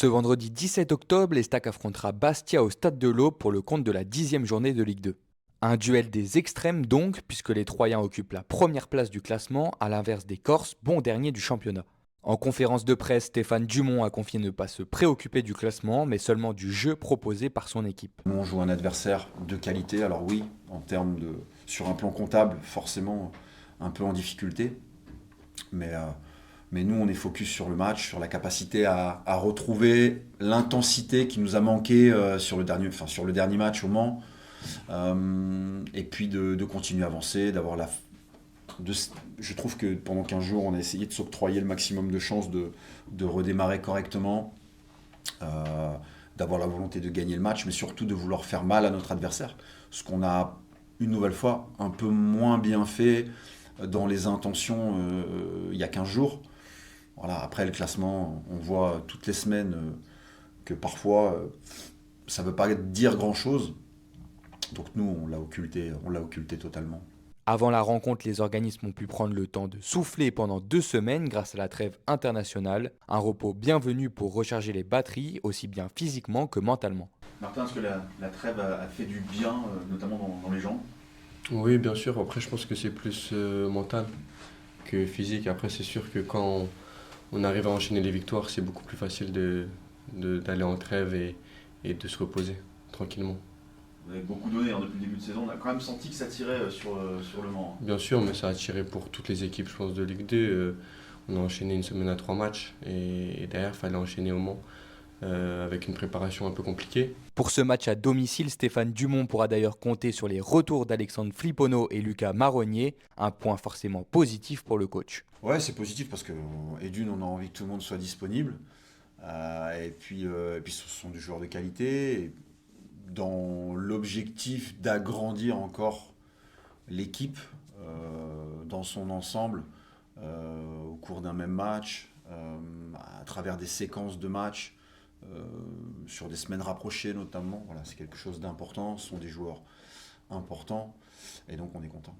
Ce vendredi 17 octobre, l'Estac affrontera Bastia au Stade de l'Aube pour le compte de la 10e journée de Ligue 2. Un duel des extrêmes donc, puisque les Troyens occupent la première place du classement, à l'inverse des Corses, bon dernier du championnat. En conférence de presse, Stéphane Dumont a confié ne pas se préoccuper du classement, mais seulement du jeu proposé par son équipe. Nous, on joue un adversaire de qualité, alors oui, sur un plan comptable, forcément un peu en difficulté, mais, euh, mais nous, on est focus sur le match, sur la capacité à retrouver l'intensité qui nous a manqué sur le dernier match au Mans, et puis de continuer à avancer, je trouve que pendant 15 jours, on a essayé de s'octroyer le maximum de chances de redémarrer correctement, euh, d'avoir la volonté de gagner le match, mais surtout de vouloir faire mal à notre adversaire. Ce qu'on a, une nouvelle fois, un peu moins bien fait dans les intentions il y a 15 jours. Voilà, après le classement, on voit toutes les semaines que parfois ça ne veut pas dire grand-chose. Donc nous, on l'a occulté totalement. Avant la rencontre, les organismes ont pu prendre le temps de souffler pendant 2 semaines grâce à la trêve internationale, un repos bienvenu pour recharger les batteries, aussi bien physiquement que mentalement. Martin, est-ce que la trêve a fait du bien, notamment dans les jambes? Oui, bien sûr. Après, je pense que c'est plus mental que physique. Après, c'est sûr que quand on arrive à enchaîner les victoires, c'est beaucoup plus facile d'aller en trêve et de se reposer tranquillement. Vous avez beaucoup donné depuis le début de saison. On a quand même senti que ça tirait sur le Mans. Bien sûr, mais ça a tiré pour toutes les équipes, je pense, de Ligue 2. On a enchaîné une semaine à 3 matchs et derrière, il fallait enchaîner au Mans avec une préparation un peu compliquée. Pour ce match à domicile, Stéphane Dumont pourra d'ailleurs compter sur les retours d'Alexandre Flippono et Lucas Marronnier, un point forcément positif pour le coach. Ouais, c'est positif parce que, et d'une, on a envie que tout le monde soit disponible. Et puis, ce sont des joueurs de qualité. Et dans l'objectif d'agrandir encore l'équipe dans son ensemble au cours d'un même match, à travers des séquences de matchs, sur des semaines rapprochées notamment. Voilà, c'est quelque chose d'important. Ce sont des joueurs importants et donc on est content.